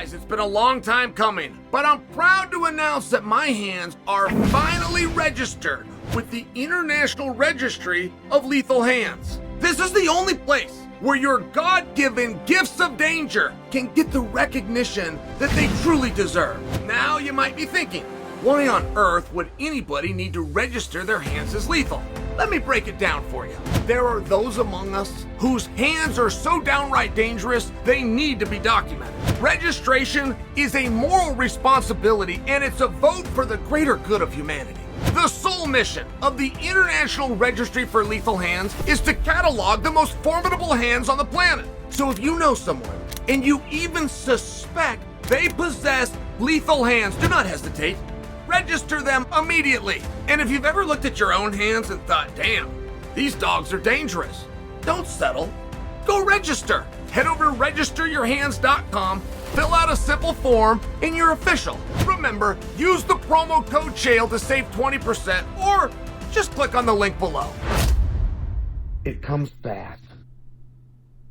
guys, it's been a long time coming, but I'm proud to announce that my hands are finally registered with the International Registry of Lethal Hands. This is the only place where your God-given gifts of danger can get the recognition that they truly deserve. Now you might be thinking, why on earth would anybody need to register their hands as lethal? Let me break it down for you. There are those among us whose hands are so downright dangerous, they need to be documented. Registration is a moral responsibility, and it's a vote for the greater good of humanity. The sole mission of the International Registry for Lethal Hands is to catalog the most formidable hands on the planet. So if you know someone, and you even suspect they possess lethal hands, do not hesitate. Register them immediately. And if you've ever looked at your own hands and thought, damn, these dogs are dangerous, don't settle. Go register. Head over to registeryourhands.com, fill out a simple form, and you're official. Remember, use the promo code Chael to save 20%, or just click on the link below. It comes fast,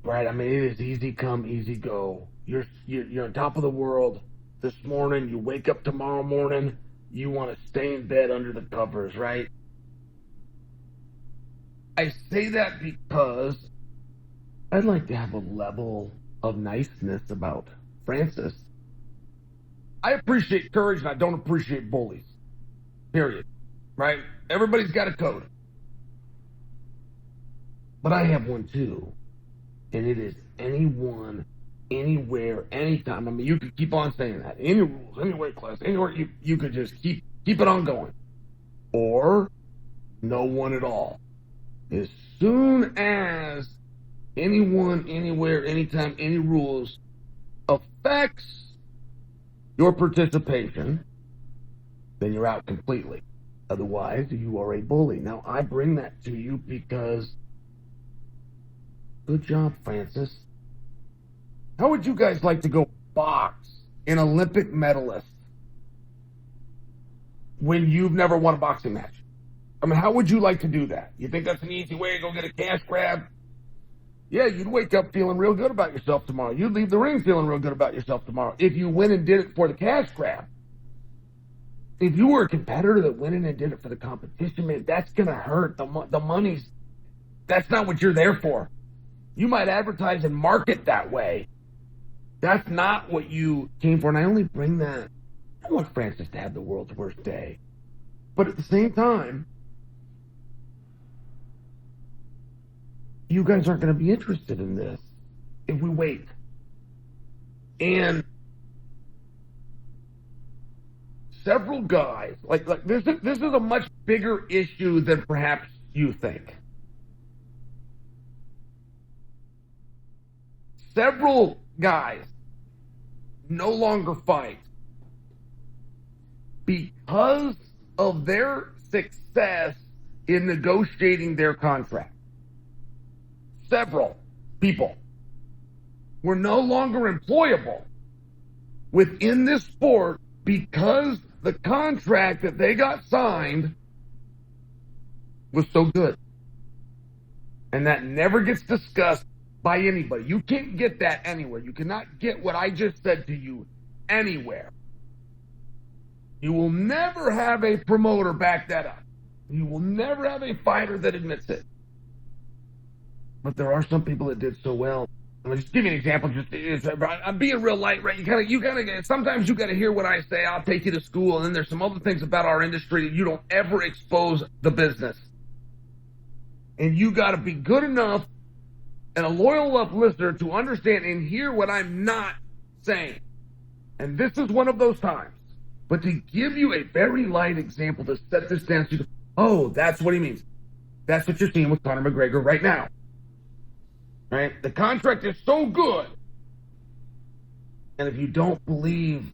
right? I mean, it is easy come, easy go. You're on top of the world this morning. You wake up tomorrow morning. You want to stay in bed under the covers, right? I say that because I'd like to have a level of niceness about Francis. I appreciate courage and I don't appreciate bullies. Period. Right? Everybody's got a code. But I have one too. And it is anyone, anywhere, anytime. I mean, you could keep on saying that. Any rules, any weight class, anywhere, you could just keep it on going. Or no one at all. As soon as anyone, anywhere, anytime, any rules affects your participation, then you're out completely. Otherwise, you are a bully. Now, I bring that to you because good job, Francis. How would you guys like to go box an Olympic medalist when you've never won a boxing match? I mean, how would you like to do that? You think that's an easy way to go get a cash grab? Yeah, you'd wake up feeling real good about yourself tomorrow. You'd leave the ring feeling real good about yourself tomorrow if you went and did it for the cash grab. If you were a competitor that went in and did it for the competition, man, that's going to hurt. The money's, that's not what you're there for. You might advertise and market that way. That's not what you came for. And I only bring that, I want Francis to have the world's worst day. But at the same time, you guys aren't going to be interested in this if we wait. And several guys, like this is a much bigger issue than perhaps you think. Several guys no longer fight because of their success in negotiating their contract. Several people were no longer employable within this sport because the contract that they got signed was so good. And that never gets discussed by anybody. You can't get that anywhere. You cannot get what I just said to you anywhere. You will never have a promoter back that up. You will never have a fighter that admits it. But there are some people that did so well. I'm just give you an example. I'm being real light, right? You gotta. Sometimes you gotta hear what I say. I'll take you to school, and then there's some other things about our industry that you don't ever expose the business. And you gotta be good enough and a loyal enough listener to understand and hear what I'm not saying. And this is one of those times. But to give you a very light example to set this down, so you go, oh, that's what he means. That's what you're seeing with Conor McGregor right now. Right? The contract is so good. And if you don't believe,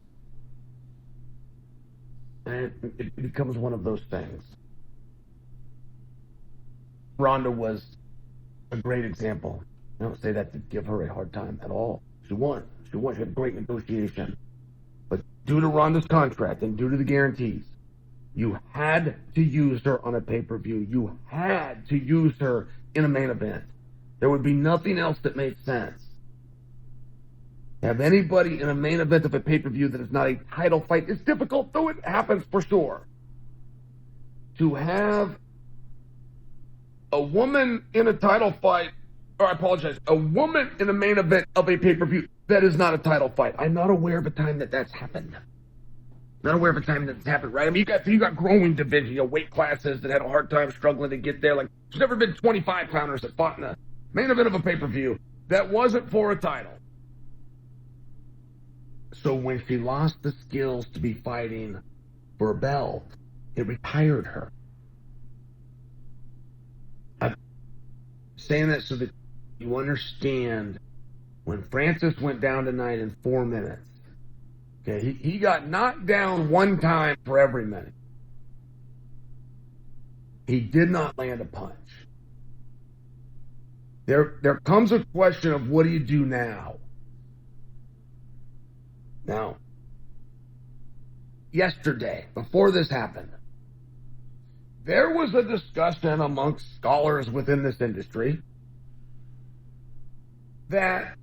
it becomes one of those things. Ronda was a great example. I don't say that to give her a hard time at all. She won. She had a great negotiation. But due to Ronda's contract and due to the guarantees, you had to use her on a pay-per-view. You had to use her in a main event. There would be nothing else that made sense. Have anybody in a main event of a pay-per-view that is not a title fight. It's difficult, though it happens for sure. To have a woman in a title fight, or I apologize, a woman in a main event of a pay-per-view that is not a title fight. I'm not aware of a time that that's happened. Not aware of a time that's happened, right? I mean, you got growing division, weight classes that had a hard time struggling to get there. Like, there's never been 25 pounders that fought in a main event of a pay-per-view that wasn't for a title. So when she lost the skills to be fighting for a belt, it retired her. I'm saying that so that you understand, when Francis went down tonight in 4 minutes, okay, he got knocked down one time for every minute. He did not land a punch. There comes a question of, what do you do now? Now, yesterday, before this happened, there was a discussion amongst scholars within this industry that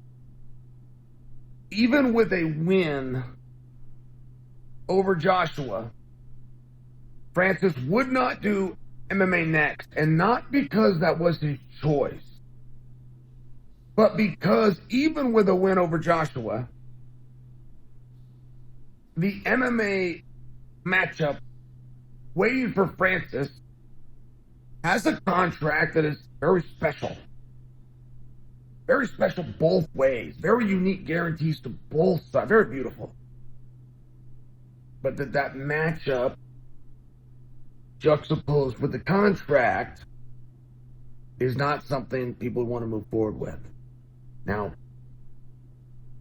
even with a win over Joshua, Francis would not do MMA next, and not because that was his choice, but because even with a win over Joshua, the MMA matchup waiting for Francis has a contract that is very special. Very special both ways. Very unique guarantees to both sides. Very beautiful. But that matchup juxtaposed with the contract is not something people want to move forward with. Now,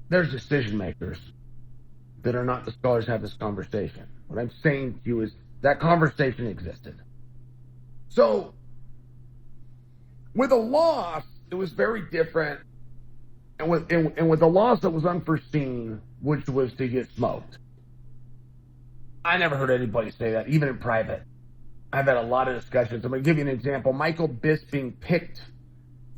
there's decision makers that are not the scholars have this conversation. What I'm saying to you is that conversation existed. So, with a loss, it was very different. And with a loss that was unforeseen, which was to get smoked. I never heard anybody say that, even in private. I've had a lot of discussions. I'm going to give you an example. Michael Bisping picked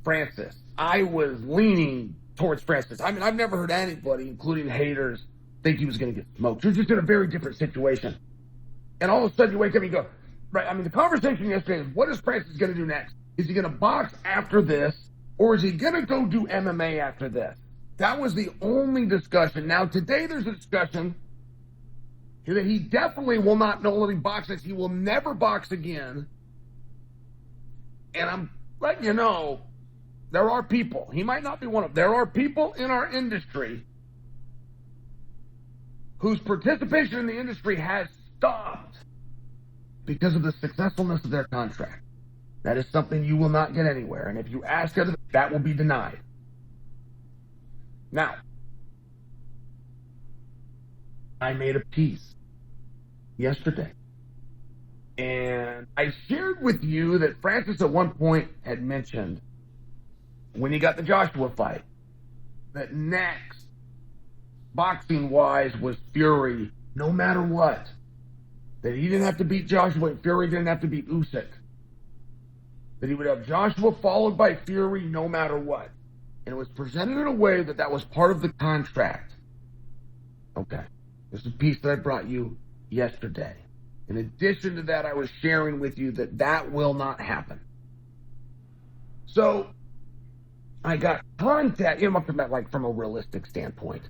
Francis. I was leaning towards Francis. I mean, I've never heard anybody, including haters, think he was going to get smoked. You're just in a very different situation. And all of a sudden you wake up and you go, right, I mean, the conversation yesterday is, what is Francis going to do next? Is he going to box after this, or is he going to go do MMA after this? That was the only discussion. Now, today there's a discussion that he definitely will not only box this, he will never box again. And I'm letting you know, there are people, he might not be one of them, there are people in our industry whose participation in the industry has stopped because of the successfulness of their contract. That is something you will not get anywhere. And if you ask others, that will be denied. Now, I made a piece yesterday. And I shared with you that Francis at one point had mentioned, when he got the Joshua fight, that next, boxing-wise, was Fury, no matter what. That he didn't have to beat Joshua, and Fury didn't have to beat Usyk. That he would have Joshua followed by Fury no matter what. And it was presented in a way that was part of the contract. Okay. This is a piece that I brought you yesterday. In addition to that, I was sharing with you that will not happen. So, I got contact, I'm talking about like from a realistic standpoint.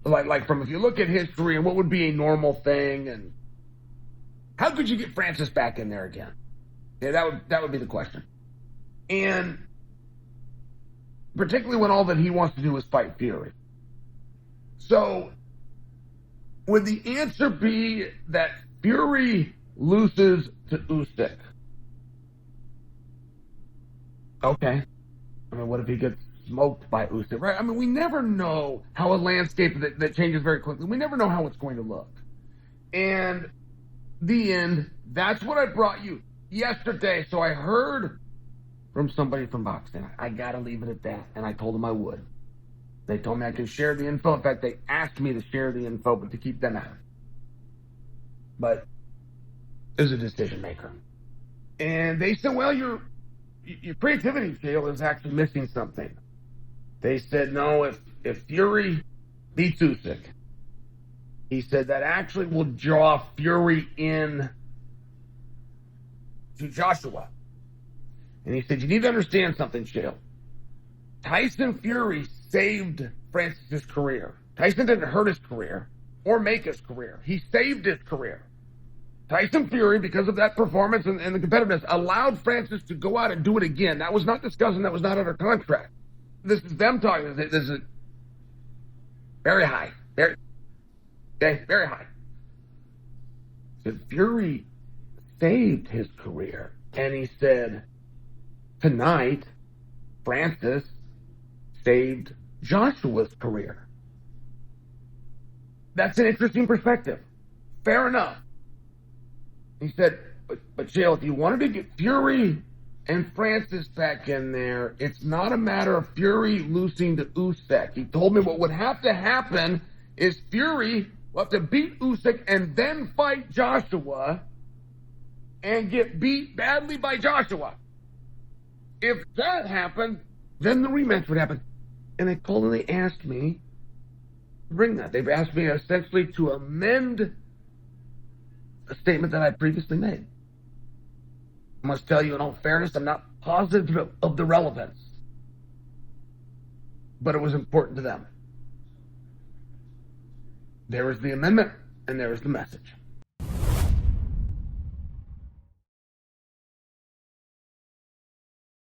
Like from, if you look at history and what would be a normal thing, and how could you get Francis back in there again? Yeah, that would be the question. And particularly when all that he wants to do is fight Fury. So, would the answer be that Fury loses to Usyk? Okay. I mean, what if he gets smoked by Usyk, right? I mean, we never know how a landscape that changes very quickly. We never know how it's going to look. And the end, that's what I brought you yesterday. So I heard from somebody from boxing. I got to leave it at that. And I told them I would. They told me I could share the info. In fact, they asked me to share the info, but to keep them out. But there's a decision maker. And they said, well, your creativity, Chael, is actually missing something. They said, no, if Fury beats Usyk. He said that actually will draw Fury in to Joshua. And he said, you need to understand something, Chael. Tyson Fury saved Francis's career. Tyson didn't hurt his career or make his career. He saved his career. Tyson Fury, because of that performance and the competitiveness, allowed Francis to go out and do it again. That was not discussed, that was not under contract. This is them talking. This is very high. Very high. So Fury saved his career. And he said, tonight, Francis saved Joshua's career. That's an interesting perspective. Fair enough. He said, but Chael, if you wanted to get Fury and Francis back in there, it's not a matter of Fury losing to Usyk. He told me what would have to happen is Fury will have to beat Usyk and then fight Joshua and get beat badly by Joshua. If that happened, then the rematch would happen. And they called and they asked me to bring that. They've asked me essentially to amend a statement that I previously made. I must tell you in all fairness, I'm not positive of the relevance. But it was important to them. There is the amendment, and there is the message.